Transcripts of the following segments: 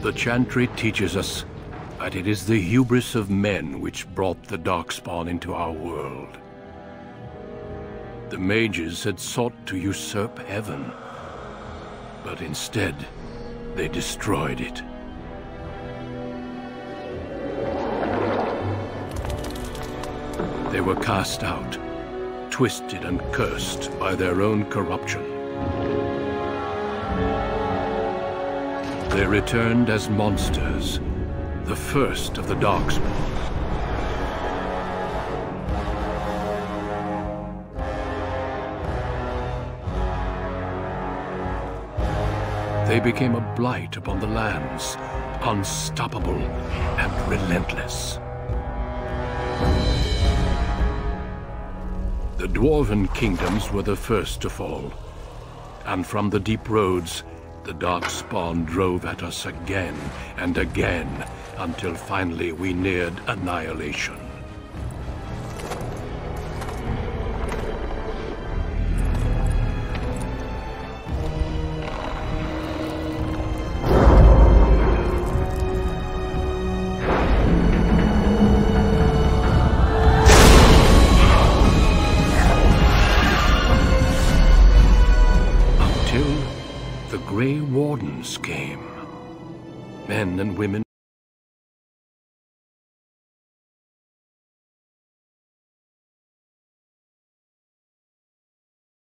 The Chantry teaches us that it is the hubris of men which brought the Darkspawn into our world. The mages had sought to usurp heaven, but instead, they destroyed it. They were cast out, twisted and cursed by their own corruption. They returned as monsters, the first of the Darkspawn. They became a blight upon the lands, unstoppable and relentless. The Dwarven kingdoms were the first to fall, and from the deep roads, the Darkspawn drove at us again and again, until finally we neared annihilation. The Grey Wardens came. Men and women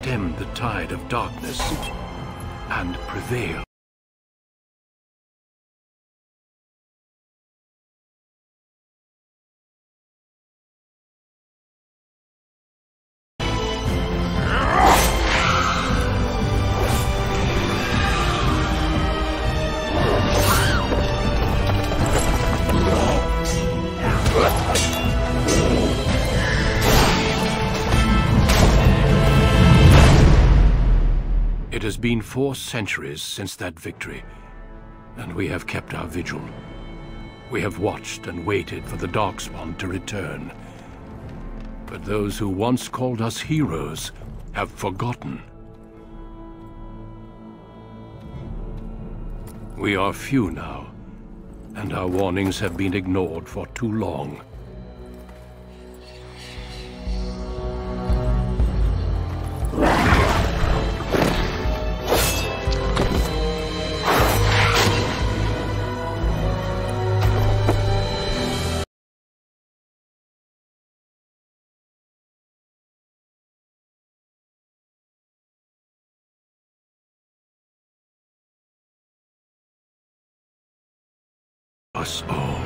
stemmed the tide of darkness and prevailed. It has been 4 centuries since that victory, and we have kept our vigil. We have watched and waited for the Darkspawn to return. But those who once called us heroes have forgotten. We are few now, and our warnings have been ignored for too long. Us all.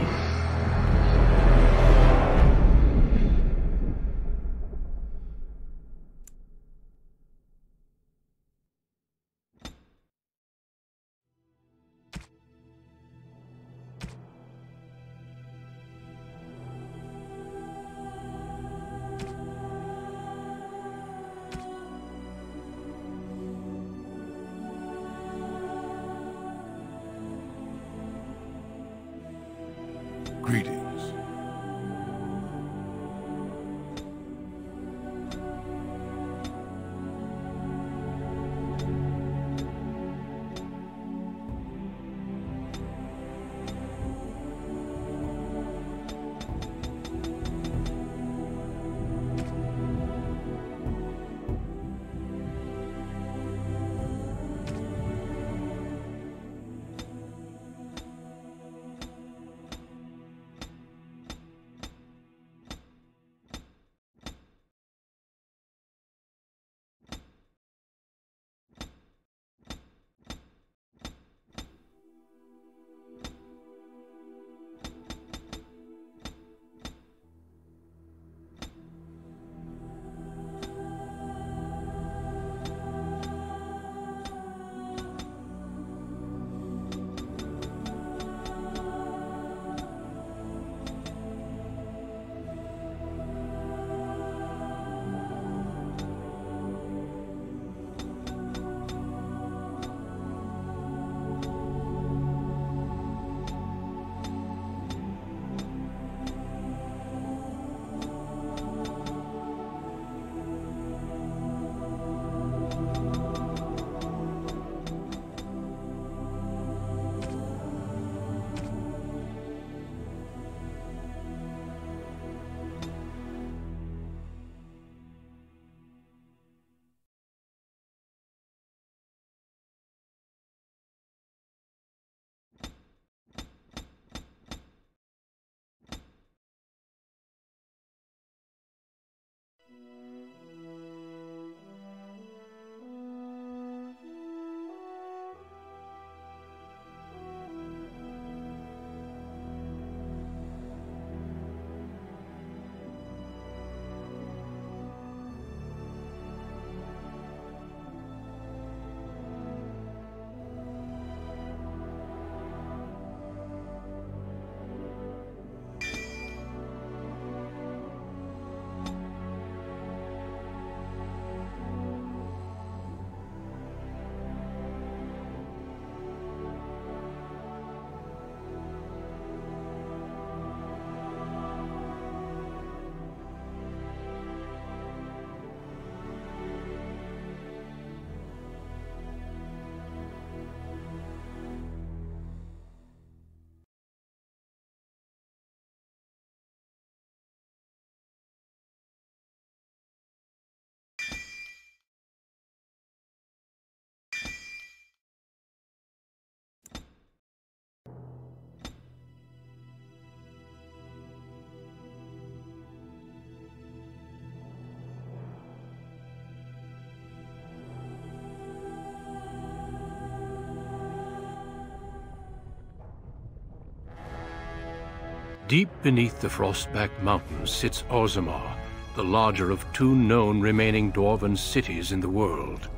Deep beneath the Frostback Mountains sits Orzammar, the larger of two known remaining dwarven cities in the world.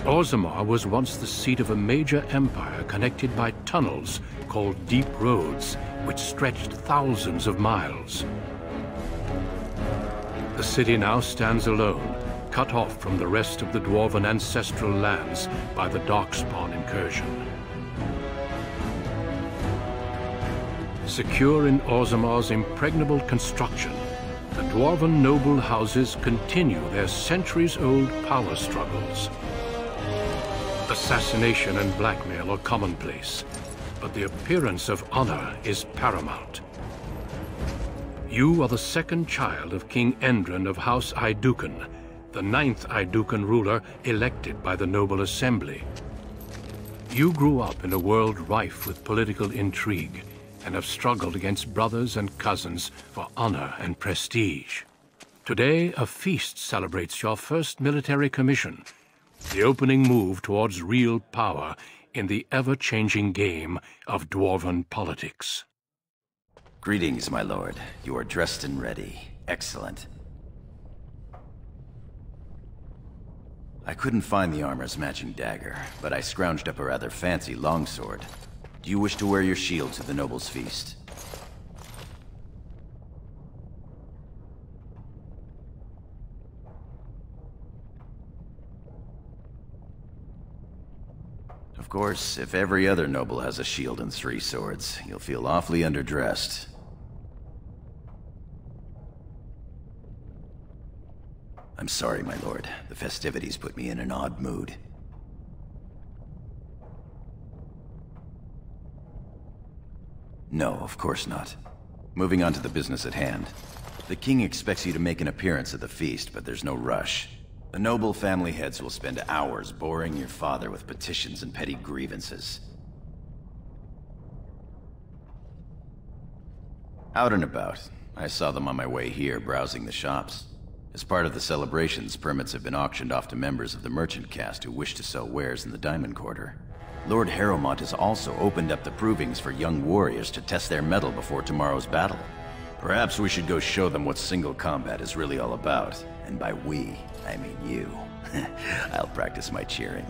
Orzammar was once the seat of a major empire connected by tunnels called Deep Roads, which stretched thousands of miles. The city now stands alone, cut off from the rest of the dwarven ancestral lands by the Darkspawn incursion. Secure in Orzammar's impregnable construction, the dwarven noble houses continue their centuries-old power struggles. Assassination and blackmail are commonplace, but the appearance of honor is paramount. You are the second child of King Endren of House Aeducan, the 9th Aeducan ruler elected by the Noble Assembly. You grew up in a world rife with political intrigue, and have struggled against brothers and cousins for honor and prestige. Today, a feast celebrates your first military commission, the opening move towards real power in the ever-changing game of dwarven politics. Greetings, my lord. You are dressed and ready. Excellent. I couldn't find the armor's matching dagger, but I scrounged up a rather fancy longsword. Do you wish to wear your shield to the noble's feast? Of course, if every other noble has a shield and 3 swords, you'll feel awfully underdressed. I'm sorry, my lord. The festivities put me in an odd mood. No, of course not. Moving on to the business at hand. The king expects you to make an appearance at the feast, but there's no rush. The noble family heads will spend hours boring your father with petitions and petty grievances. Out and about. I saw them on my way here, browsing the shops. As part of the celebrations, permits have been auctioned off to members of the merchant caste who wish to sell wares in the Diamond Quarter. Lord Harrowmont has also opened up the provings for young warriors to test their mettle before tomorrow's battle. Perhaps we should go show them what single combat is really all about. And by we, I mean you. I'll practice my cheering.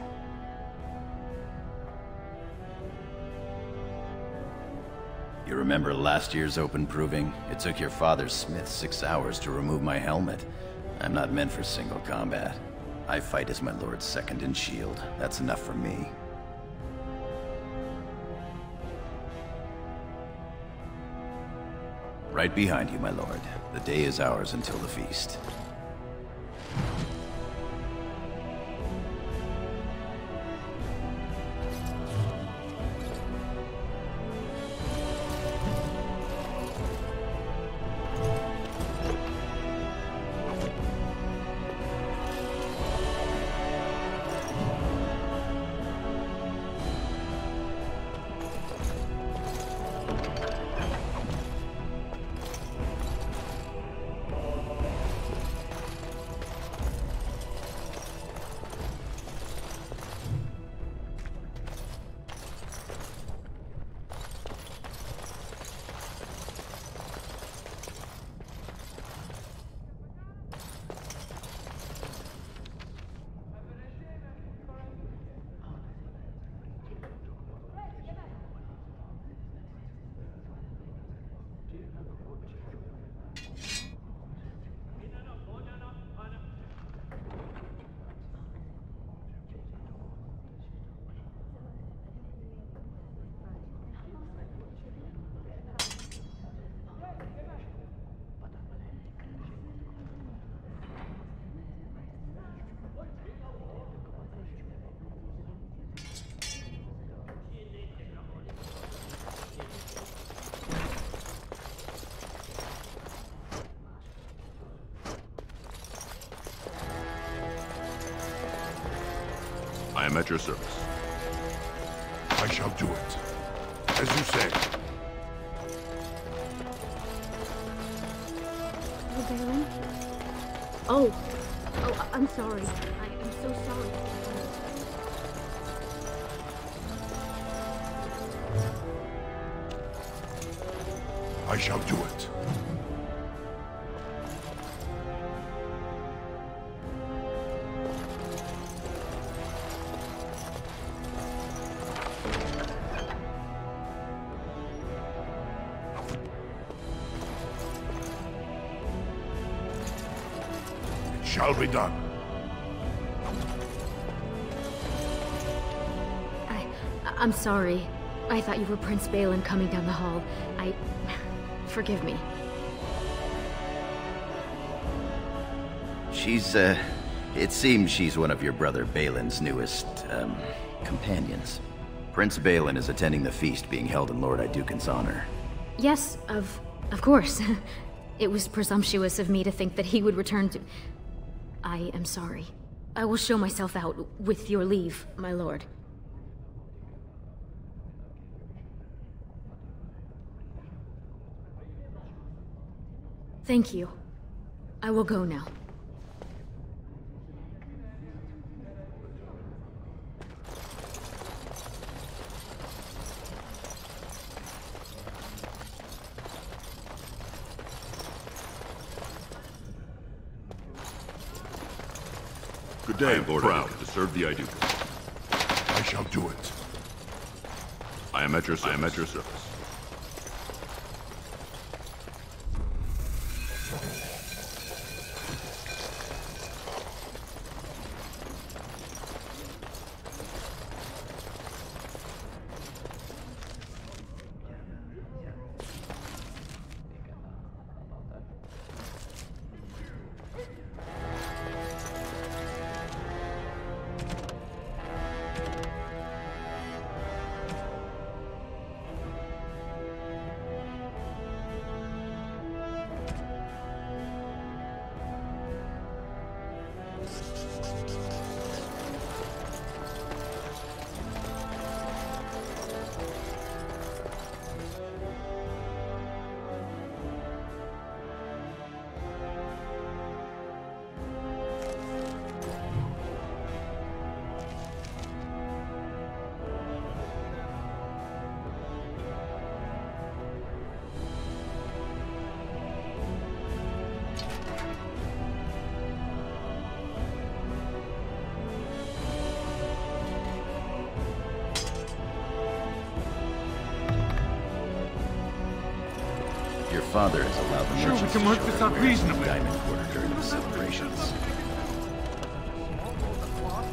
You remember last year's open proving? It took your father's smith 6 hours to remove my helmet. I'm not meant for single combat. I fight as my lord's second in shield. That's enough for me. Right behind you, my lord. The day is ours until the feast. I am at your service. I shall do it. As you say. Oh, Baron? Oh, I'm sorry. I am so sorry. I shall do it. It shall be done. I'm sorry. I thought you were Prince Balin coming down the hall. Forgive me. It seems she's one of your brother Balin's newest, companions. Prince Balin is attending the feast being held in Lord Iduken's honor. Yes, of course. It was presumptuous of me to think that he would return to... I am sorry. I will show myself out, with your leave, my lord. Thank you. I will go now. Good day, Lord. Proud to serve the Iduken. I shall do it. I am at your service. Your father has allowed the Sure, we can work this out reasonably. Diamond Quarter during the celebrations.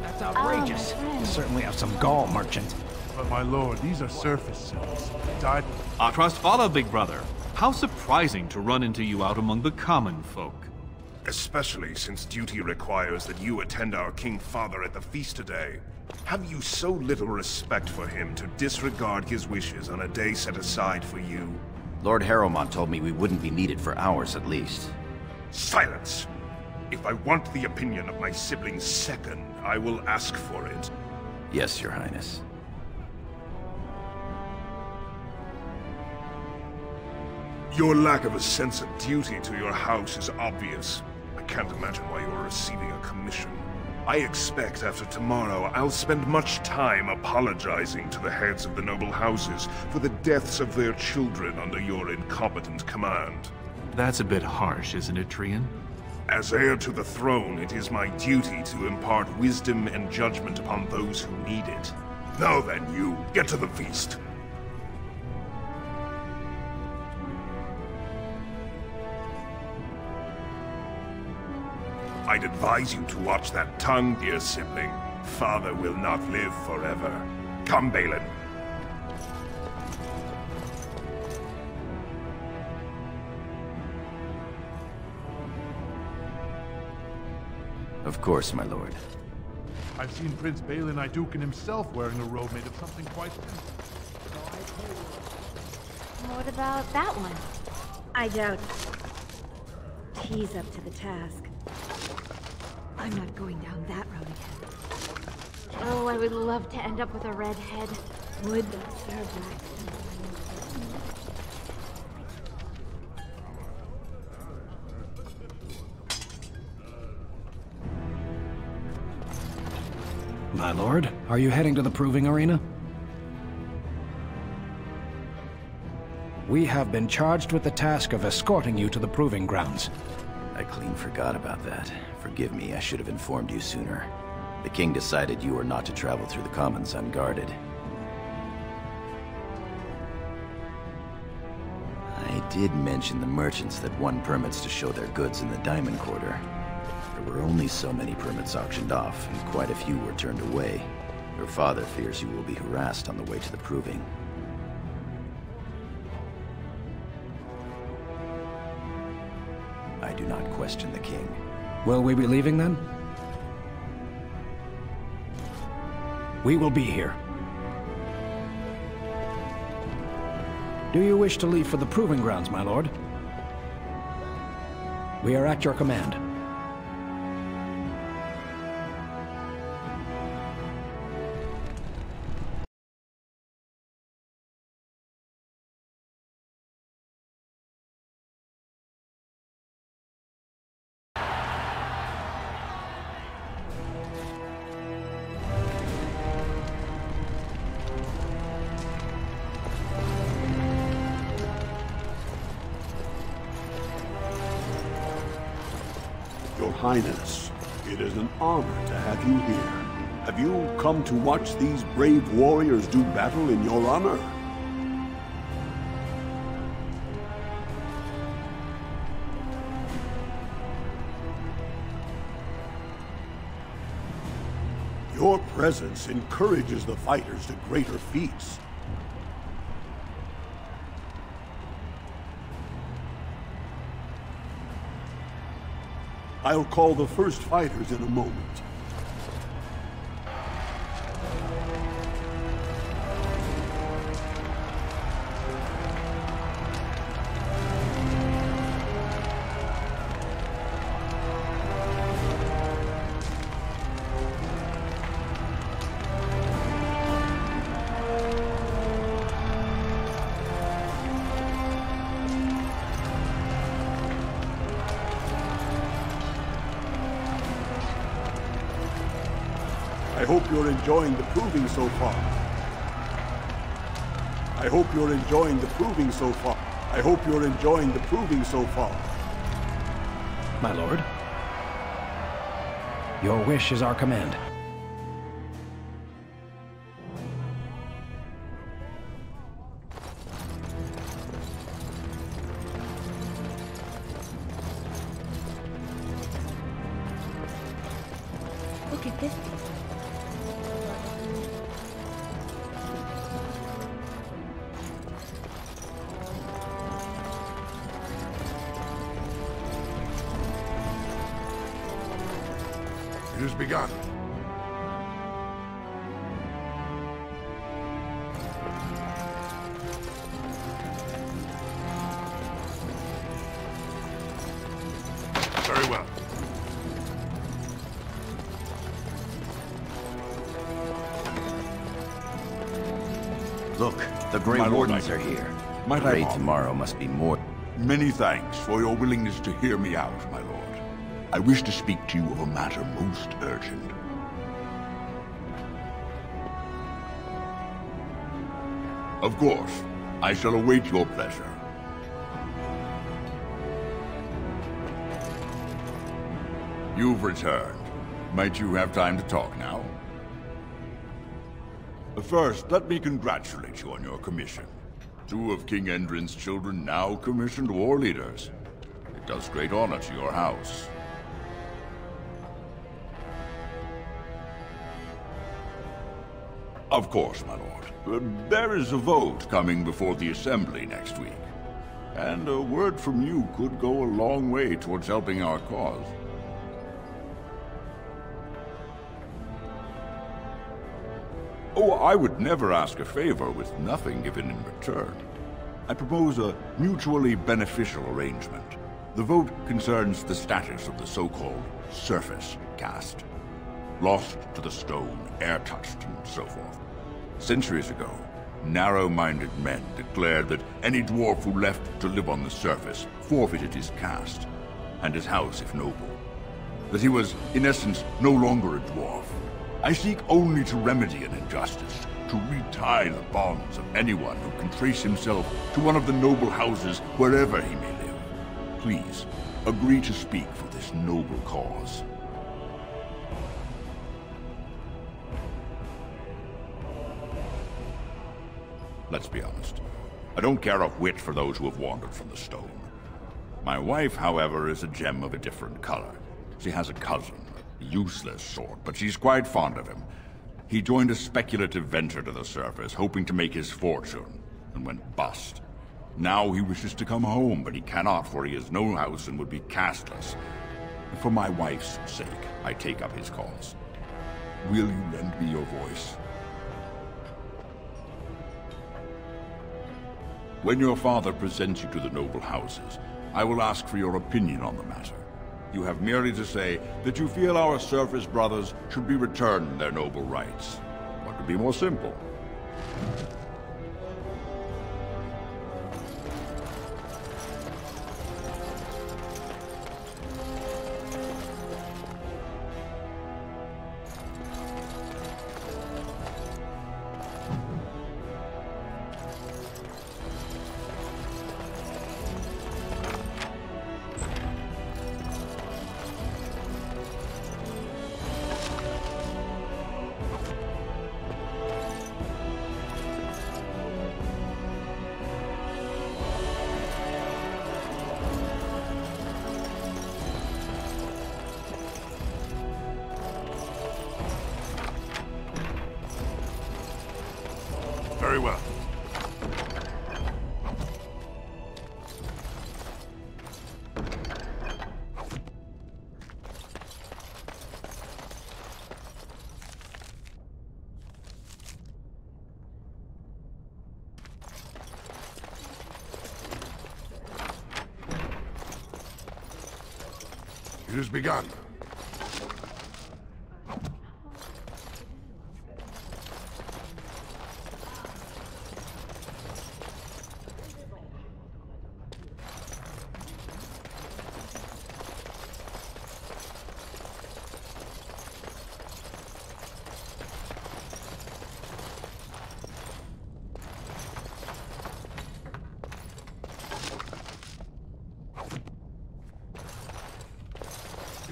That's outrageous. You certainly have some gall, merchant. But my lord, these are surface cells. Our trust follow, big brother. How surprising to run into you out among the common folk. Especially since duty requires that you attend our King Father at the feast today. Have you so little respect for him to disregard his wishes on a day set aside for you? Lord Harrowmont told me we wouldn't be needed for hours at least. Silence! If I want the opinion of my sibling's second, I will ask for it. Yes, Your Highness. Your lack of a sense of duty to your house is obvious. I can't imagine why you are receiving a commission. I expect after tomorrow I'll spend much time apologizing to the heads of the noble houses for the deaths of their children under your incompetent command. That's a bit harsh, isn't it, Trian? As heir to the throne, it is my duty to impart wisdom and judgment upon those who need it. Now then, you, get to the feast. I'd advise you to watch that tongue, dear sibling. Father will not live forever. Come, Balin. Of course, my lord. I've seen Prince Balin Iduken himself wearing a robe made of something quite simple. What about that one? I doubt it. He's up to the task. I'm not going down that road again. Oh, I would love to end up with a red head. Would that Sir Blackstone? My lord, are you heading to the proving arena? we have been charged with the task of escorting you to the proving grounds. I clean forgot about that. Forgive me, I should have informed you sooner. The king decided you are not to travel through the commons unguarded. I did mention the merchants that won permits to show their goods in the Diamond Quarter. There were only so many permits auctioned off, and quite a few were turned away. Your father fears you will be harassed on the way to the proving. I do not question the king. Will we be leaving then? We will be here. Do you wish to leave for the proving grounds, my lord? We are at your command. Your Highness, it is an honor to have you here. Have you come to watch these brave warriors do battle in your honor? Your presence encourages the fighters to greater feats. I'll call the first fighters in a moment. I hope you're enjoying the proving so far. I hope you're enjoying the proving so far. I hope you're enjoying the proving so far. My lord, your wish is our command. Look at this. It has begun. Very well. Look, the Grey My lord, Wardens are here. Might The I raid offer? tomorrow must be more... Many thanks for your willingness to hear me out, my lord. I wish to speak to you of a matter most urgent. Of course, I shall await your pleasure. You've returned. Might you have time to talk now? First, let me congratulate you on your commission. 2 of King Endrin's children now commissioned war leaders. It does great honor to your house. Of course, my lord. There is a vote coming before the Assembly next week. And a word from you could go a long way towards helping our cause. Oh, I would never ask a favor with nothing given in return. I propose a mutually beneficial arrangement. The vote concerns the status of the so-called surface caste. Lost to the stone, air-touched, and so forth. Centuries ago, narrow-minded men declared that any dwarf who left to live on the surface forfeited his caste, and his house if noble. That he was, in essence, no longer a dwarf. I seek only to remedy an injustice, to retie the bonds of anyone who can trace himself to one of the noble houses wherever he may live. Please, agree to speak for this noble cause. Let's be honest. I don't care a whit for those who have wandered from the stone. My wife, however, is a gem of a different color. She has a cousin, a useless sort, but she's quite fond of him. He joined a speculative venture to the surface, hoping to make his fortune, and went bust. Now he wishes to come home, but he cannot, for he has no house and would be castless. And for my wife's sake, I take up his cause. Will you lend me your voice? When your father presents you to the noble houses, I will ask for your opinion on the matter. You have merely to say that you feel our surface brothers should be returned their noble rights. What could be more simple? Very well. It has begun.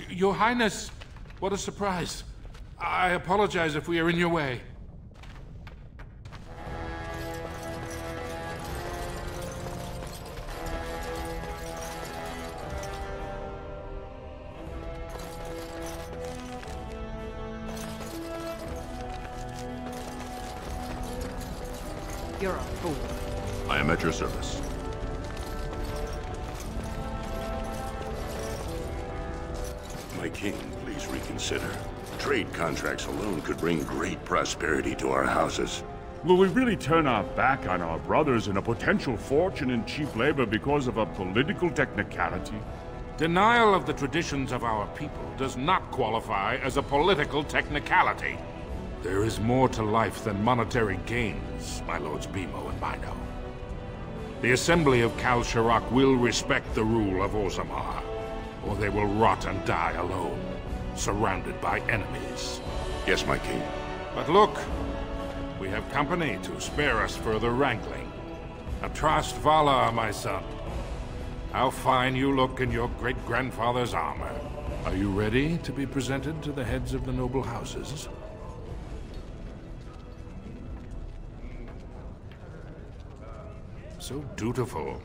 Your Highness, what a surprise. I apologize if we are in your way. You're a fool. I am at your service. My king, please reconsider. Trade contracts alone could bring great prosperity to our houses. Will we really turn our back on our brothers and a potential fortune in cheap labor because of a political technicality? Denial of the traditions of our people does not qualify as a political technicality. There is more to life than monetary gains, my lords Beemo and Mino. The Assembly of Kal Sharrak will respect the rule of Orzammar, or they will rot and die alone, surrounded by enemies. Yes, my king. But look, we have company to spare us further wrangling. Atrast Vala, my son. How fine you look in your great-grandfather's armor. Are you ready to be presented to the heads of the noble houses? So dutiful.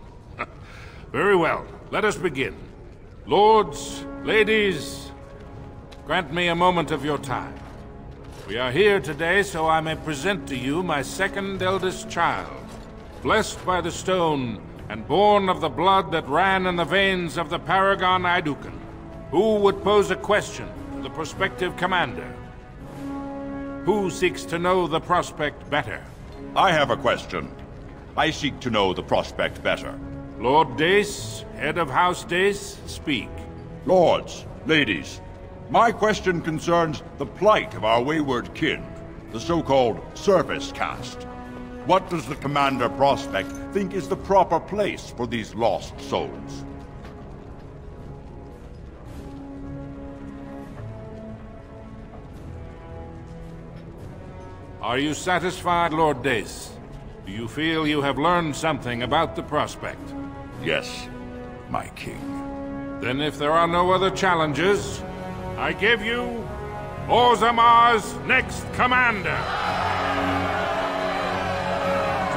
Very well, let us begin. Lords, ladies, grant me a moment of your time. We are here today so I may present to you my second eldest child, blessed by the stone and born of the blood that ran in the veins of the Paragon Aeducan. Who would pose a question to the prospective commander? Who seeks to know the prospect better? I have a question. I seek to know the prospect better. Lord Dace, head of House Dace, speak. Lords, ladies, my question concerns the plight of our wayward kin, the so-called Surface Caste. What does the Commander Prospect think is the proper place for these lost souls? Are you satisfied, Lord Dace? Do you feel you have learned something about the prospect? Yes, my king. Then if there are no other challenges, I give you Orzammar's next commander.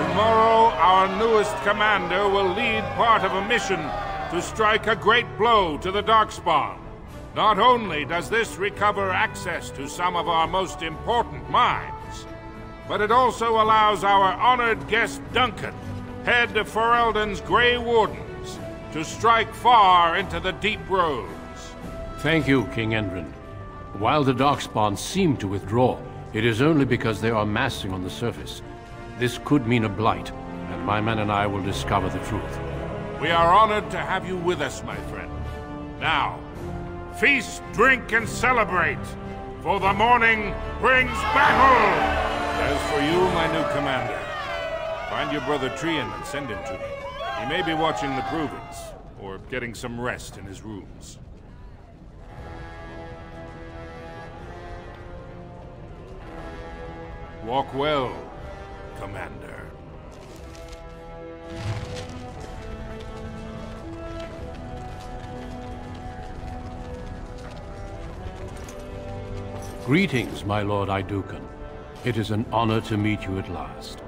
Tomorrow, our newest commander will lead part of a mission to strike a great blow to the Darkspawn. Not only does this recover access to some of our most important mines, but it also allows our honored guest Duncan, head of Ferelden's Grey Wardens, to strike far into the deep roads. Thank you, King Endrin. While the Darkspawn seem to withdraw, it is only because they are massing on the surface. This could mean a blight, and my men and I will discover the truth. We are honored to have you with us, my friend. Now, feast, drink, and celebrate, for the morning brings battle! As for you, my new commander, find your brother Trian and send him to me. He may be watching the Provence, or getting some rest in his rooms. Walk well, Commander. Greetings, my Lord Aeducan. It is an honor to meet you at last.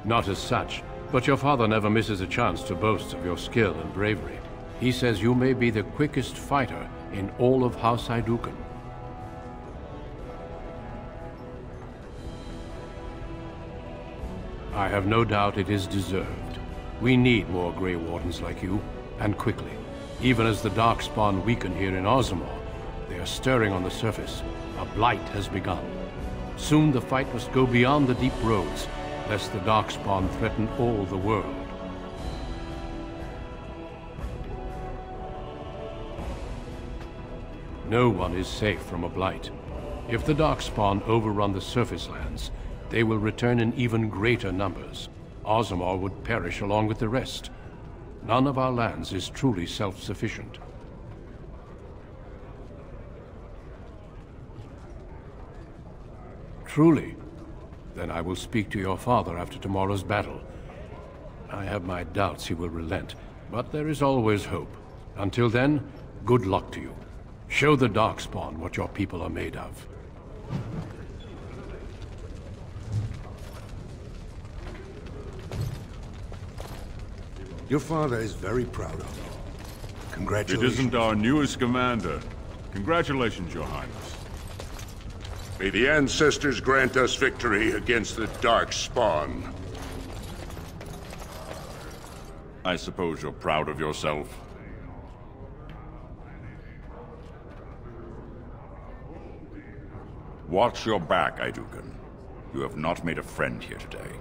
Not as such, but your father never misses a chance to boast of your skill and bravery. He says you may be the quickest fighter in all of House Aeducan. I have no doubt it is deserved. We need more Grey Wardens like you, and quickly. Even as the Darkspawn weaken here in Orzammar, they are stirring on the surface. A blight has begun. Soon the fight must go beyond the deep roads, lest the Darkspawn threaten all the world. No one is safe from a blight. If the Darkspawn overrun the surface lands, they will return in even greater numbers. Orzammar would perish along with the rest. None of our lands is truly self-sufficient. Truly? Then I will speak to your father after tomorrow's battle. I have my doubts he will relent, but there is always hope. Until then, good luck to you. Show the Darkspawn what your people are made of. Your father is very proud of you. Congratulations. It isn't our newest commander. Congratulations, Your Highness. May the ancestors grant us victory against the Darkspawn. I suppose you're proud of yourself. Watch your back, Aeducan. You have not made a friend here today.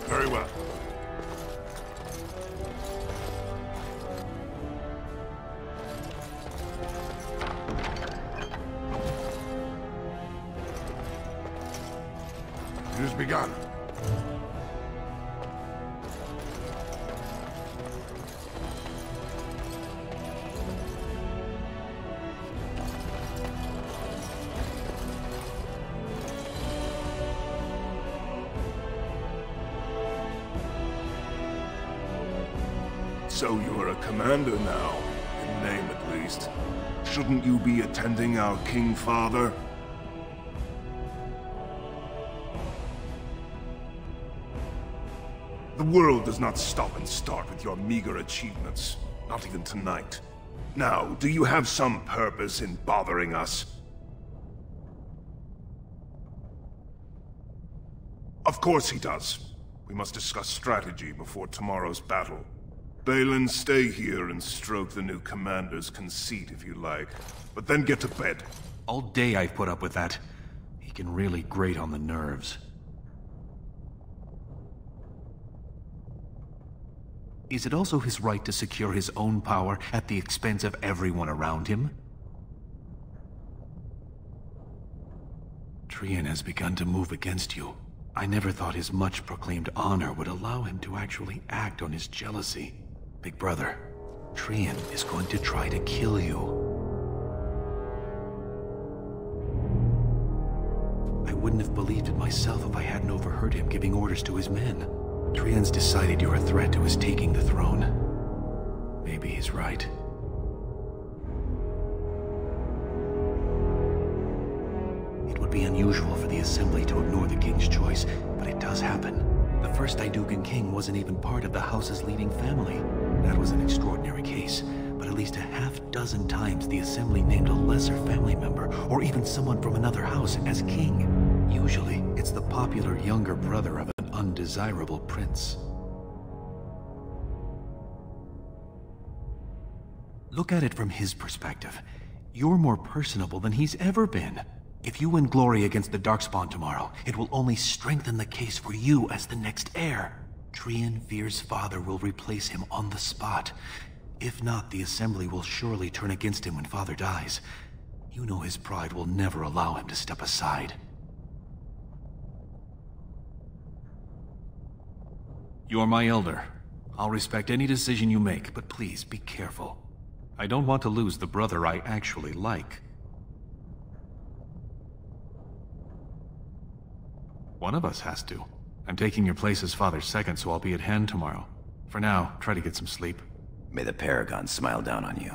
Very well. It has begun. So you're a commander now, in name at least. Shouldn't you be attending our King Father? The world does not stop and start with your meager achievements. Not even tonight. Now, do you have some purpose in bothering us? Of course he does. We must discuss strategy before tomorrow's battle. Balin, stay here and stroke the new commander's conceit if you like. But then get to bed. All day I've put up with that. He can really grate on the nerves. Is it also his right to secure his own power at the expense of everyone around him? Trian has begun to move against you. I never thought his much-proclaimed honor would allow him to actually act on his jealousy. Big brother, Trian is going to try to kill you. I wouldn't have believed it myself if I hadn't overheard him giving orders to his men. Trian's decided you're a threat to his taking the throne. Maybe he's right. It would be unusual for the Assembly to ignore the King's choice, but it does happen. The first Aidugan king wasn't even part of the house's leading family. That was an extraordinary case, but at least a half-dozen times the Assembly named a lesser family member, or even someone from another house, as king. Usually, it's the popular younger brother of an undesirable prince. Look at it from his perspective. You're more personable than he's ever been. If you win glory against the Darkspawn tomorrow, it will only strengthen the case for you as the next heir. Trian Veer's father will replace him on the spot. If not, the Assembly will surely turn against him when father dies. You know his pride will never allow him to step aside. You're my elder. I'll respect any decision you make, but please be careful. I don't want to lose the brother I actually like. One of us has to. I'm taking your place as father's second, so I'll be at hand tomorrow. For now, try to get some sleep. May the Paragon smile down on you.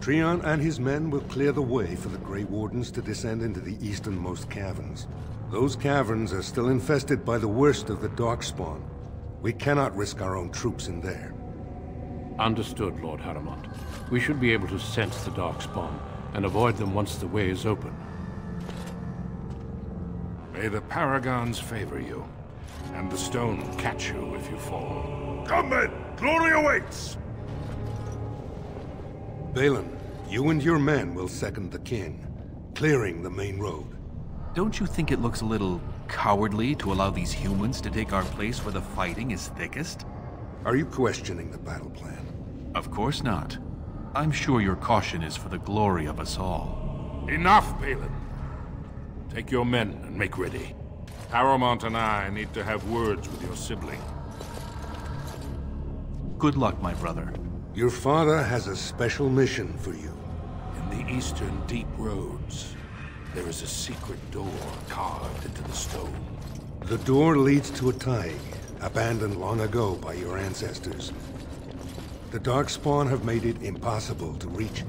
Trian and his men will clear the way for the Grey Wardens to descend into the easternmost caverns. Those caverns are still infested by the worst of the Darkspawn. We cannot risk our own troops in there. Understood, Lord Harrowmont. We should be able to sense the Darkspawn and avoid them once the way is open. May the Paragons favor you, and the stone catch you if you fall. Come men! Glory awaits! Balin, you and your men will second the king, clearing the main road. Don't you think it looks a little cowardly to allow these humans to take our place where the fighting is thickest? Are you questioning the battle plan? Of course not. I'm sure your caution is for the glory of us all. Enough, Balin. Take your men and make ready. Harrowmont and I need to have words with your sibling. Good luck, my brother. Your father has a special mission for you. In the eastern deep roads, there is a secret door carved into the stone. The door leads to a Taig, abandoned long ago by your ancestors. The Darkspawn have made it impossible to reach.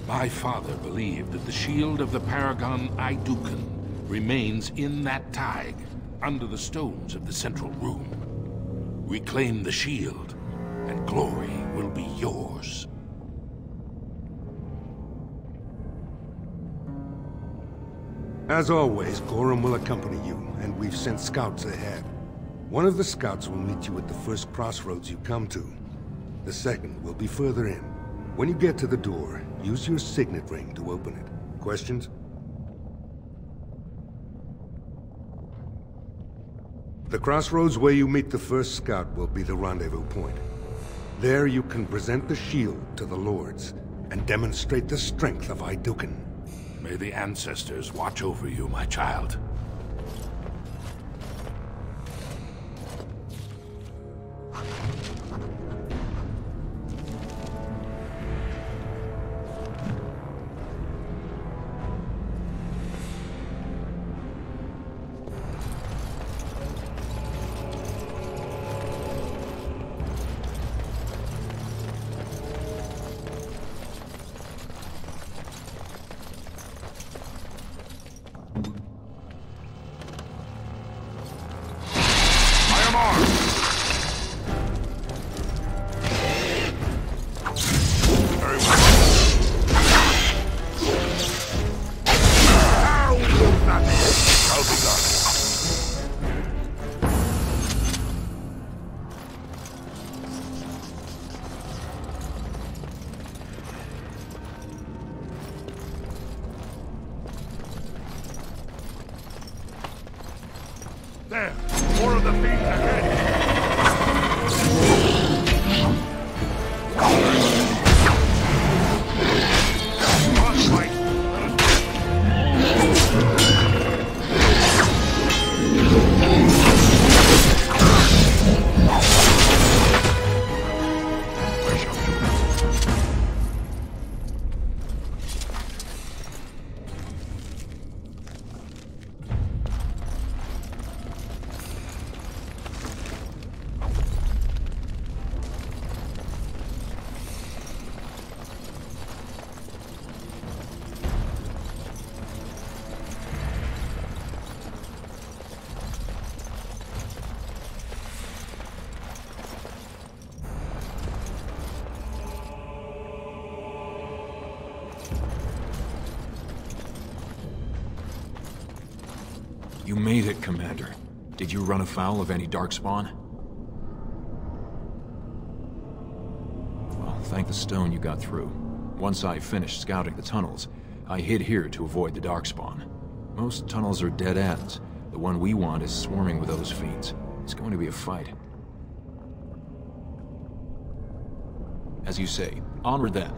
My father believed that the shield of the Paragon Aidukan remains in that Taig, under the stones of the central room. Reclaim the shield, and glory will be yours. As always, Gorham will accompany you, and we've sent scouts ahead. One of the scouts will meet you at the first crossroads you come to. The second will be further in. When you get to the door, use your signet ring to open it. Questions? The crossroads where you meet the first scout will be the rendezvous point. There you can present the shield to the Lords, and demonstrate the strength of Aidukan. May the ancestors watch over you, my child. You made it, Commander. Did you run afoul of any Darkspawn? Well, thank the stone you got through. Once I finished scouting the tunnels, I hid here to avoid the Darkspawn. Most tunnels are dead ends. The one we want is swarming with those fiends. It's going to be a fight. As you say, onward then.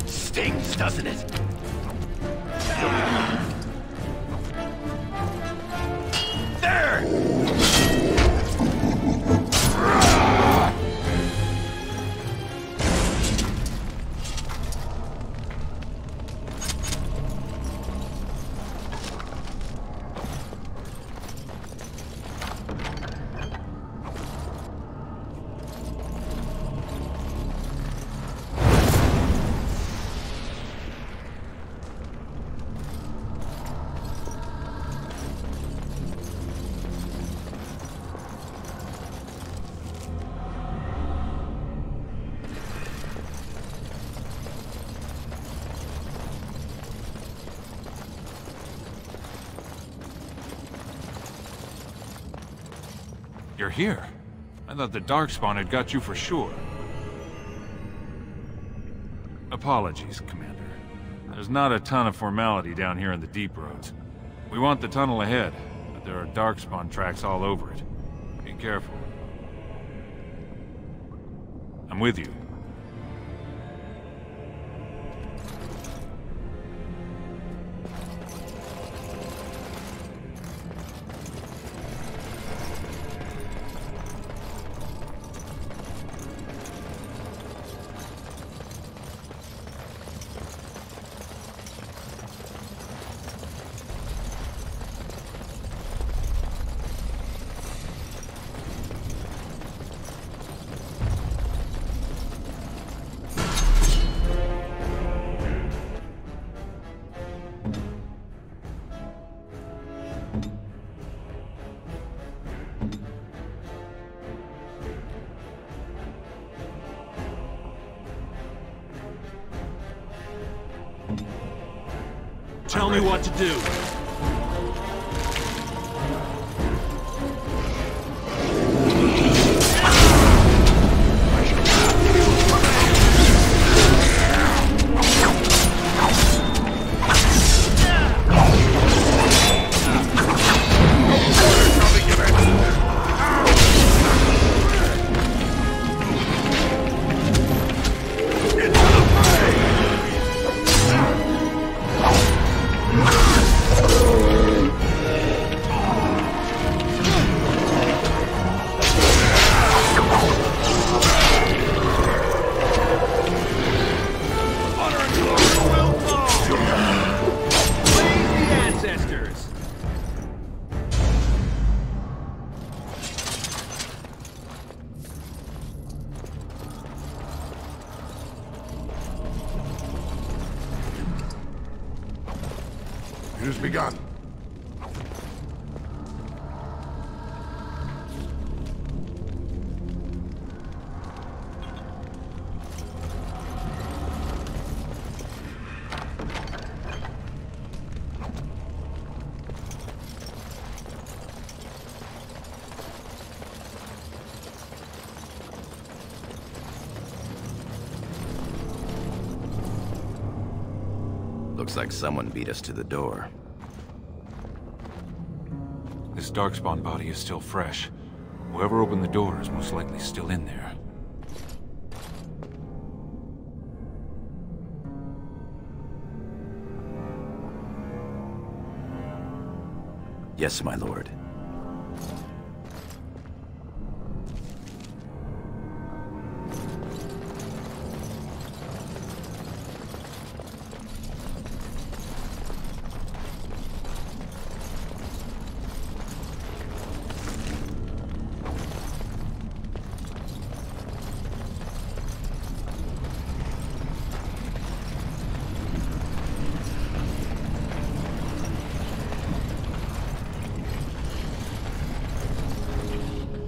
Stings, doesn't it? There! You're here. I thought the Darkspawn had got you for sure. Apologies, Commander. There's not a ton of formality down here in the deep roads. We want the tunnel ahead, but there are Darkspawn tracks all over it. Be careful. I'm with you. Tell me what to do. Into the fray! It has begun. Looks like someone beat us to the door. This Darkspawn body is still fresh. Whoever opened the door is most likely still in there. Yes, my lord.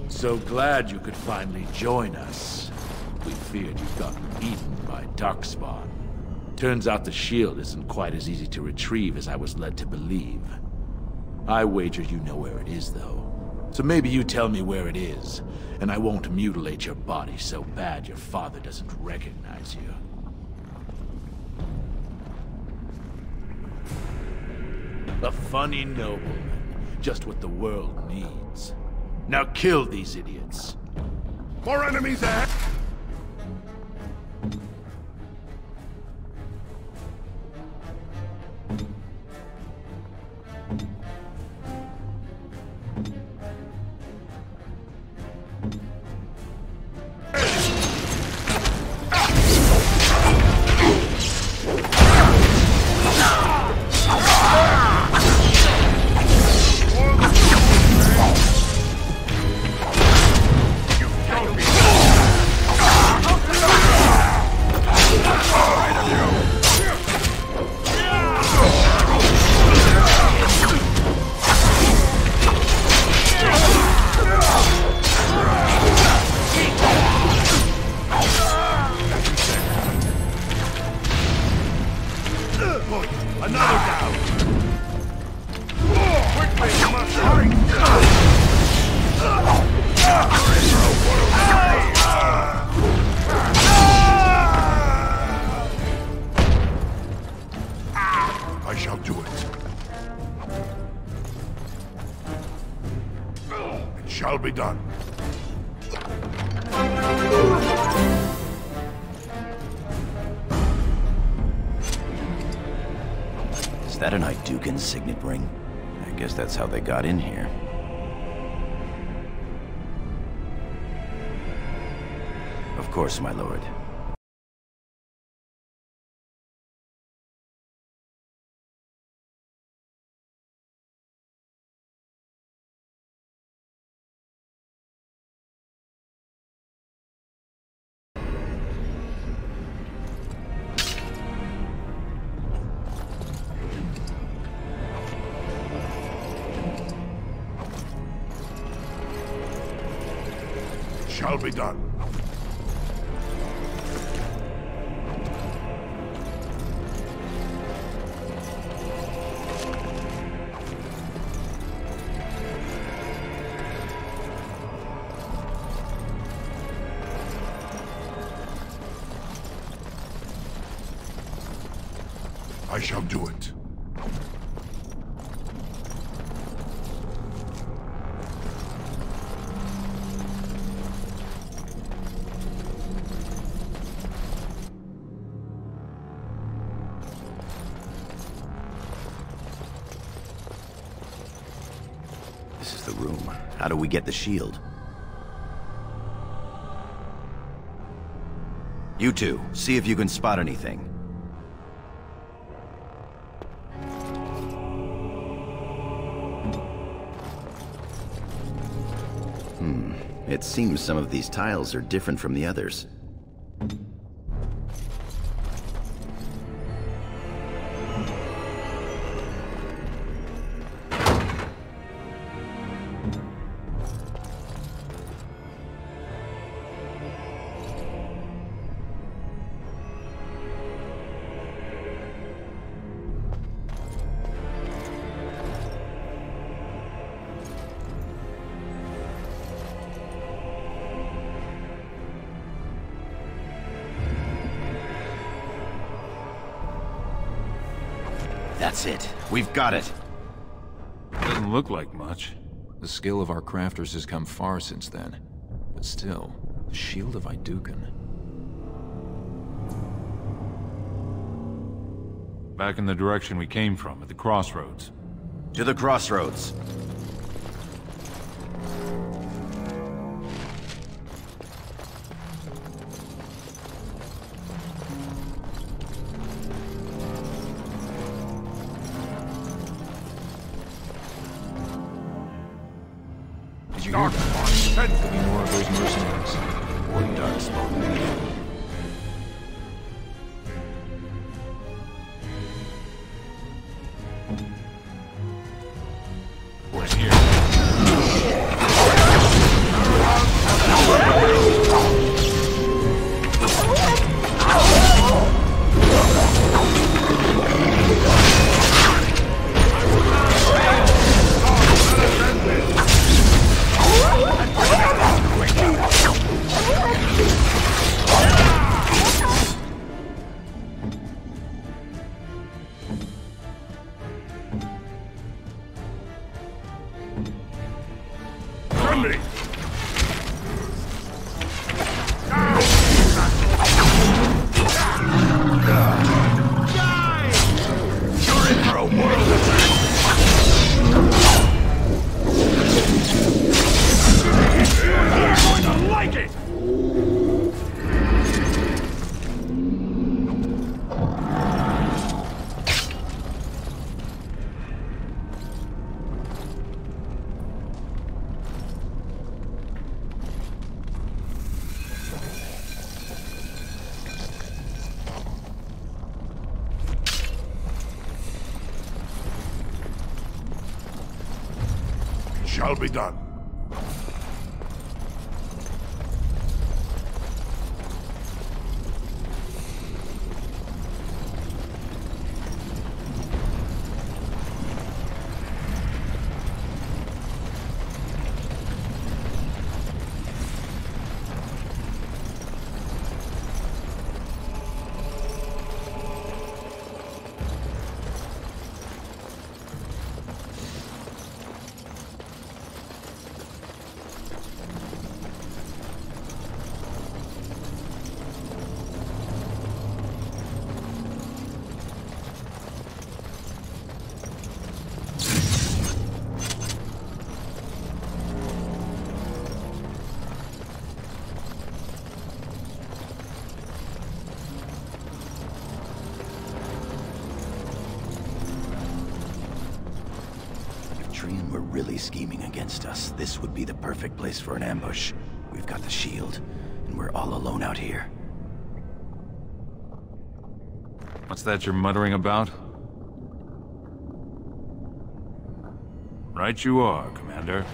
So glad you could finally join us. We feared you'd gotten eaten by Darkspawn. Turns out the shield isn't quite as easy to retrieve as I was led to believe. I wager you know where it is, though. So maybe you tell me where it is, and I won't mutilate your body so bad your father doesn't recognize you. A funny nobleman, just what the world needs. Now kill these idiots. More enemies ahead! Shall be done. Is that an Aydugan signet ring? I guess that's how they got in here. Of course, my lord. Shall be done. I shall do it. This is the room. How do we get the shield? You two, see if you can spot anything. It seems some of these tiles are different from the others. That's it. We've got it. Doesn't look like much. The skill of our crafters has come far since then. But still, the Shield of Aeducan. Back in the direction we came from, at the crossroads. To the crossroads. Did you hear that? Could be more of those mercenaries. Or Darkspawn. We're here. Shall be done. Trian were really scheming against us, this would be the perfect place for an ambush. We've got the shield, and we're all alone out here. What's that you're muttering about? Right you are, Commander.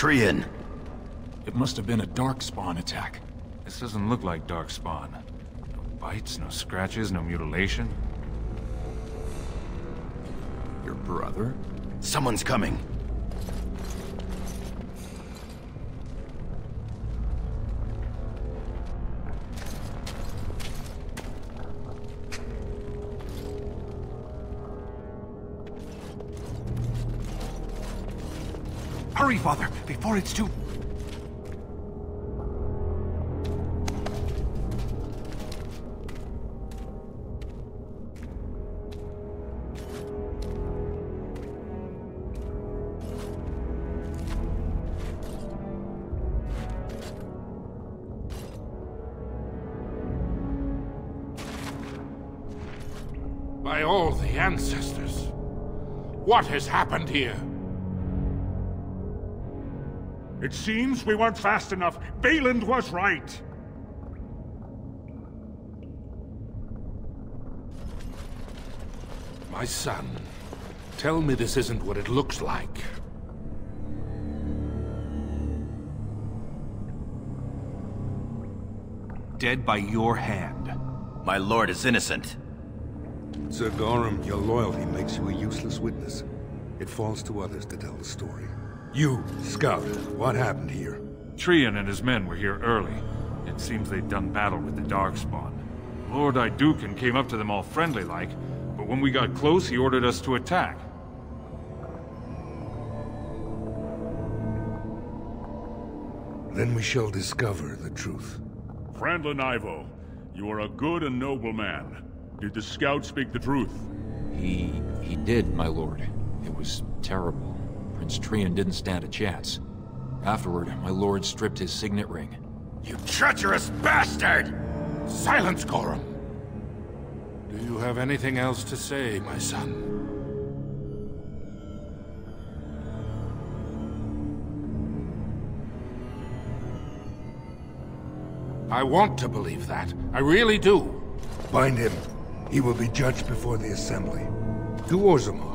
Trian! It must have been a Darkspawn attack. This doesn't look like Darkspawn. No bites, no scratches, no mutilation. Your brother? Someone's coming. Hurry, Father, before it's too... By all the ancestors, what has happened here? It seems we weren't fast enough. Valand was right. My son, tell me this isn't what it looks like. Dead by your hand. My lord is innocent. Sir Gorham, your loyalty makes you a useless witness. It falls to others to tell the story. You, Scout, what happened here? Trian and his men were here early. It seems they'd done battle with the Darkspawn. Lord Aeducan came up to them all friendly-like, but when we got close, he ordered us to attack. Then we shall discover the truth. Frandlin Ivo, you are a good and noble man. Did the scout speak the truth? He did, my lord. It was terrible. Prince Trian didn't stand a chance. Afterward, my lord stripped his signet ring. You treacherous bastard! Silence, Gorham! Do you have anything else to say, my son? I want to believe that. I really do. Bind him. He will be judged before the Assembly. To Orzammar.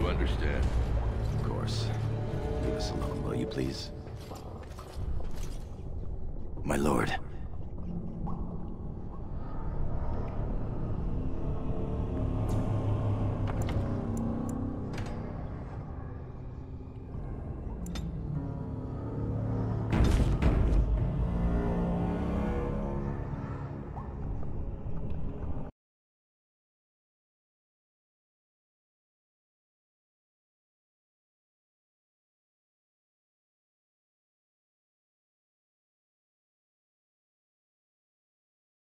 Understand? Of course. Leave us alone, will you please? My lord.